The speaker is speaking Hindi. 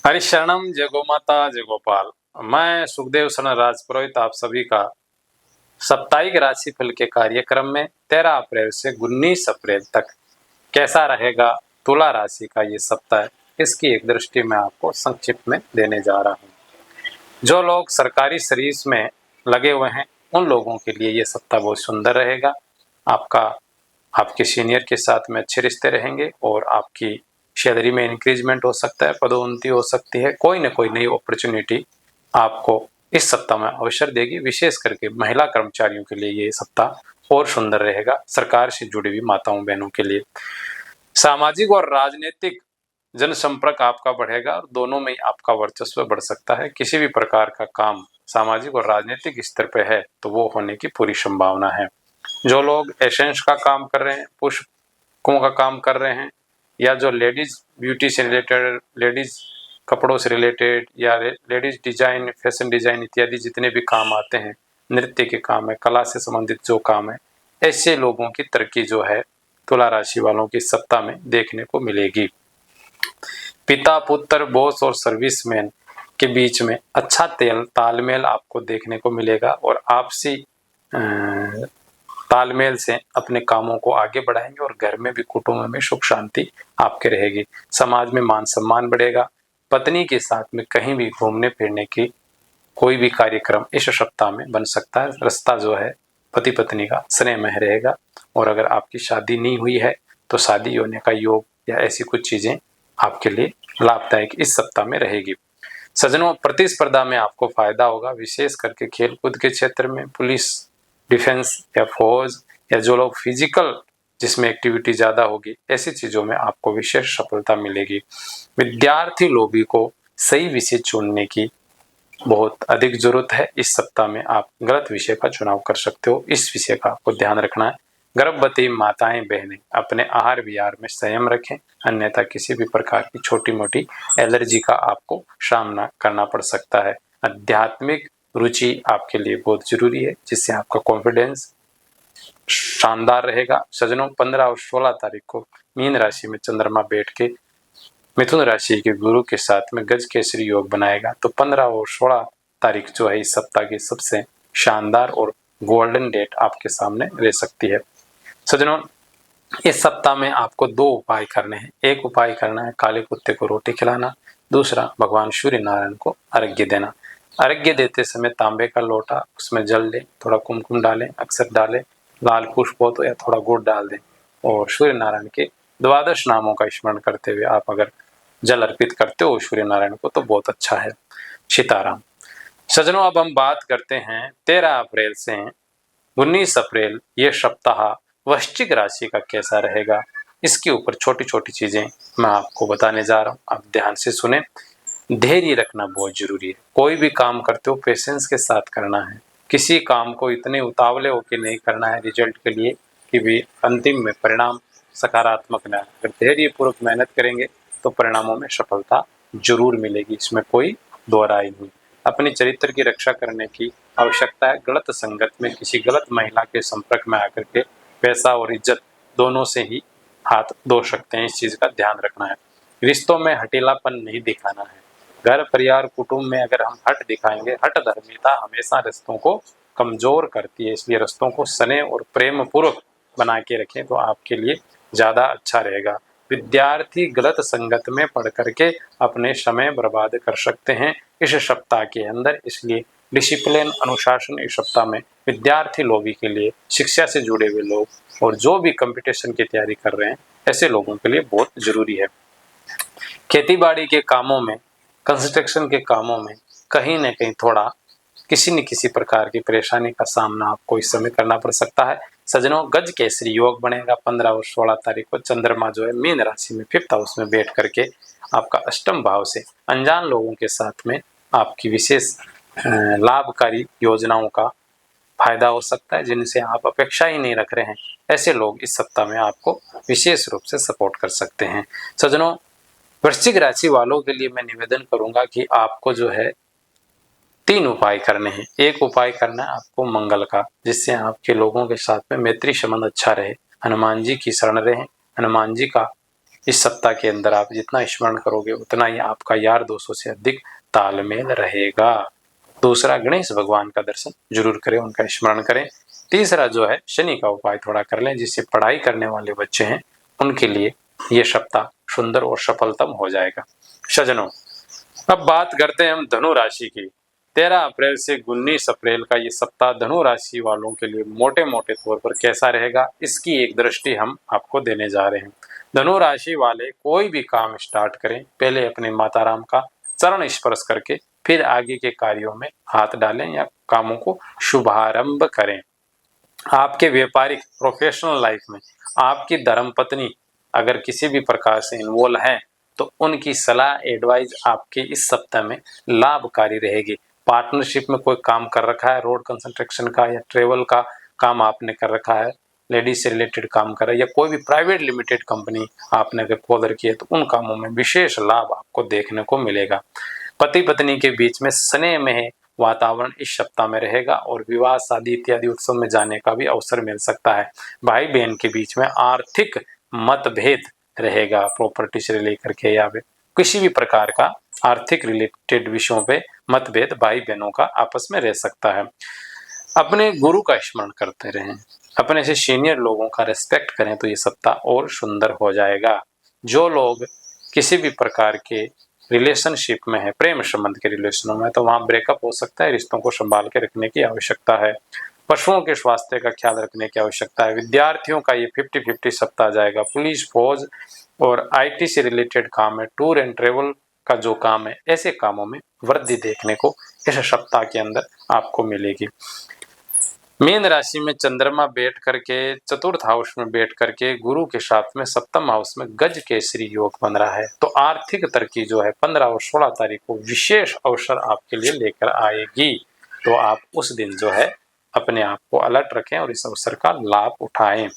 हरिशरणम जय गो माता जय गोपाल। मैं सुखदेव सन राजपुरोहित आप सभी का साप्ताहिक राशिफल के कार्यक्रम में 13 अप्रैल से 19 अप्रैल तक कैसा रहेगा तुला राशि का ये सप्ताह, इसकी एक दृष्टि मैं आपको संक्षिप्त में देने जा रहा हूँ। जो लोग सरकारी सर्विस में लगे हुए हैं उन लोगों के लिए ये सप्ताह बहुत सुंदर रहेगा। आपके सीनियर के साथ में अच्छे रिश्ते रहेंगे और आपकी सैलरी में इंक्रीजमेंट हो सकता है, पदोन्नति हो सकती है, कोई ना कोई नई अपॉर्चुनिटी आपको इस सप्ताह में अवसर देगी। विशेष करके महिला कर्मचारियों के लिए ये सप्ताह और सुंदर रहेगा। सरकार से जुड़ी हुई माताओं बहनों के लिए सामाजिक और राजनीतिक जनसंपर्क आपका बढ़ेगा और दोनों में आपका वर्चस्व बढ़ सकता है। किसी भी प्रकार का काम सामाजिक और राजनीतिक स्तर पर है तो वो होने की पूरी संभावना है। जो लोग एसेंस का काम कर रहे हैं, पुष्पों का काम कर रहे हैं, या जो लेडीज ब्यूटी से रिलेटेड, लेडीज कपड़ों से रिलेटेड, या लेडीज डिजाइन, फैशन डिजाइन इत्यादि जितने भी काम आते हैं, नृत्य के काम है, कला से संबंधित जो काम है, ऐसे लोगों की तरक्की जो है तुला राशि वालों की सप्ताह में देखने को मिलेगी। पिता पुत्र, बॉस और सर्विसमैन के बीच में अच्छा तालमेल आपको देखने को मिलेगा और आपसी तालमेल से अपने कामों को आगे बढ़ाएंगे और घर में भी, कुटुंब में सुख शांति आपके रहेगी। समाज में मान सम्मान बढ़ेगा। पत्नी के साथ में कहीं भी घूमने फिरने की कोई भी कार्यक्रम इस सप्ताह में बन सकता है। रास्ता जो है पति पत्नी का स्नेहमय रहेगा और अगर आपकी शादी नहीं हुई है तो शादी होने का योग या ऐसी कुछ चीजें आपके लिए लाभदायक इस सप्ताह में रहेगी। सज्जनों, प्रतिस्पर्धा में आपको फायदा होगा, विशेष करके खेलकूद के क्षेत्र में, पुलिस, डिफेंस या फौज, या जो लोग फिजिकल जिसमें एक्टिविटी ज्यादा होगी, ऐसी चीजों में आपको विशेष सफलता मिलेगी। विद्यार्थी लोगों को सही विषय चुनने की बहुत अधिक जरूरत है। इस सप्ताह में आप गलत विषय का चुनाव कर सकते हो, इस विषय का आपको ध्यान रखना है। गर्भवती माताएं बहनें अपने आहार विहार में संयम रखें, अन्यथा किसी भी प्रकार की छोटी मोटी एलर्जी का आपको सामना करना पड़ सकता है। आध्यात्मिक रुचि आपके लिए बहुत जरूरी है, जिससे आपका कॉन्फिडेंस शानदार रहेगा। सज्जनों, 15 और 16 तारीख को मीन राशि में चंद्रमा बैठ के मिथुन राशि के गुरु के साथ में गज केसरी योग बनाएगा, तो 15 और 16 तारीख जो है इस सप्ताह की सबसे शानदार और गोल्डन डेट आपके सामने रह सकती है। सज्जनों, इस सप्ताह में आपको 2 उपाय करने हैं। एक उपाय करना है काले कुत्ते को रोटी खिलाना, दूसरा भगवान सूर्य नारायण को अर्घ्य देना। अर्घ्य देते समय तांबे का लोटा, उसमें जल लें, थोड़ा कुमकुम डालें, अक्षत डालें, लाल पुष्प हो तो या थोड़ा गुड़ डाल दें और सूर्य नारायण के 12 नामों का स्मरण करते हुए आप अगर जल अर्पित करते हो सूर्य नारायण को तो बहुत अच्छा है। सीताराम। सज्जनों, अब हम बात करते हैं 13 अप्रैल से 19 अप्रैल ये सप्ताह वृश्चिक राशि का कैसा रहेगा। इसके ऊपर छोटी छोटी चीजें मैं आपको बताने जा रहा हूँ, आप ध्यान से सुने। धैर्य रखना बहुत जरूरी है। कोई भी काम करते हो पेशेंस के साथ करना है। किसी काम को इतने उतावले होकर नहीं करना है रिजल्ट के लिए कि भी अंतिम में परिणाम सकारात्मक न आए। अगर धैर्य पूर्वक मेहनत करेंगे तो परिणामों में सफलता जरूर मिलेगी, इसमें कोई दो राय नहीं। अपने चरित्र की रक्षा करने की आवश्यकता है। गलत संगत में किसी गलत महिला के संपर्क में आकर के पैसा और इज्जत दोनों से ही हाथ धो सकते हैं, इस चीज का ध्यान रखना है। रिश्तों में हठीलापन नहीं दिखाना है। घर परिवार कुटुंब में अगर हम हट दिखाएंगे, हट धर्मिता हमेशा रिश्तों को कमजोर करती है, इसलिए रिश्तों को स्नेह और प्रेम पूर्वक बना के रखें तो आपके लिए ज्यादा अच्छा रहेगा। विद्यार्थी गलत संगत में पढ़ करके अपने समय बर्बाद कर सकते हैं इस सप्ताह के अंदर, इसलिए डिसिप्लिन, अनुशासन इस सप्ताह में विद्यार्थी लोगों के लिए, शिक्षा से जुड़े हुए लोग और जो भी कंपटीशन की तैयारी कर रहे हैं ऐसे लोगों के लिए बहुत जरूरी है। खेती बाड़ी के कामों में, कंस्ट्रक्शन के कामों में कहीं न कहीं थोड़ा किसी न किसी प्रकार की परेशानी का सामना आपको इस समय करना पड़ सकता है। सज्जनों, गज केसरी योग बनेगा 15 और 16 तारीख को। चंद्रमा जो है मीन राशि में 5th हाउस में बैठ करके आपका अष्टम भाव से अनजान लोगों के साथ में आपकी विशेष लाभकारी योजनाओं का फायदा हो सकता है, जिनसे आप अपेक्षा ही नहीं रख रहे हैं। ऐसे लोग इस सप्ताह में आपको विशेष रूप से सपोर्ट कर सकते हैं। सज्जनों, वृश्चिक राशि वालों के लिए मैं निवेदन करूंगा कि आपको जो है 3 उपाय करने हैं। एक उपाय करना है आपको मंगल का, जिससे आपके लोगों के साथ में मैत्री संबंध अच्छा रहे। हनुमान जी की शरण रहें, हनुमान जी का इस सप्ताह के अंदर आप जितना स्मरण करोगे उतना ही आपका यार दोस्तों से अधिक तालमेल रहेगा। दूसरा, गणेश भगवान का दर्शन जरूर करें, उनका स्मरण करें। तीसरा जो है, शनि का उपाय थोड़ा कर लें। जिससे पढ़ाई करने वाले बच्चे हैं उनके लिए ये सप्ताह सुंदर और सफलतम हो जाएगा। सज्जनों, अब बात करते हैं हम धनु राशि की। 13 अप्रैल से 19 अप्रैल का ये सप्ताह धनु राशि वालों के लिए मोटे मोटे तौर पर कैसा रहेगा, इसकी एक दृष्टि हम आपको देने जा रहे हैं। धनु राशि वाले कोई भी काम स्टार्ट करें, पहले अपने माता राम का चरण स्पर्श करके फिर आगे के कार्यों में हाथ डालें या कामों को शुभारंभ करें। आपके व्यापारिक प्रोफेशनल लाइफ में आपकी धर्मपत्नी अगर किसी भी प्रकार से इन्वॉल्व हैं तो उनकी सलाह एडवाइस आपके इस सप्ताह में लाभकारी रहेगी। पार्टनरशिप में कोई काम कर रखा है, रोड कंस्ट्रक्शन का या ट्रेवल का काम आपने कर रखा है, लेडीज से रिलेटेड काम कर रहा है, या कोई भी प्राइवेट लिमिटेड कंपनी आपने अगर खोल रखी है तो उन कामों में विशेष लाभ आपको देखने को मिलेगा। पति पत्नी के बीच में स्नेह में वातावरण इस सप्ताह में रहेगा और विवाह, शादी इत्यादि उत्सव में जाने का भी अवसर मिल सकता है। भाई बहन के बीच में आर्थिक मतभेद रहेगा, प्रॉपर्टी से लेकर के या किसी भी प्रकार का आर्थिक रिलेटेड विषयों पे मतभेद भाई बहनों का आपस में रह सकता है। अपने गुरु का स्मरण करते रहें, अपने से सीनियर लोगों का रिस्पेक्ट करें तो ये सप्ताह और सुंदर हो जाएगा। जो लोग किसी भी प्रकार के रिलेशनशिप में है, प्रेम संबंध के रिलेशनों में, तो वहां ब्रेकअप हो सकता है। रिश्तों को संभाल के रखने की आवश्यकता है। पशुओं के स्वास्थ्य का ख्याल रखने की आवश्यकता है। विद्यार्थियों का ये 50-50 सप्ताह जाएगा। पुलिस, फौज और IT से रिलेटेड काम है, टूर एंड ट्रेवल का जो काम है, ऐसे कामों में वृद्धि देखने को इस सप्ताह के अंदर आपको मिलेगी। मीन राशि में चंद्रमा बैठ करके चतुर्थ हाउस में बैठ करके गुरु के साथ में सप्तम हाउस में गज केसरी योग बन रहा है। तो आर्थिक तरक्की जो है 15 और 16 तारीख को विशेष अवसर आपके लिए लेकर आएगी। तो आप उस दिन जो है अपने आप को अलर्ट रखें और इस अवसर का लाभ उठाएं।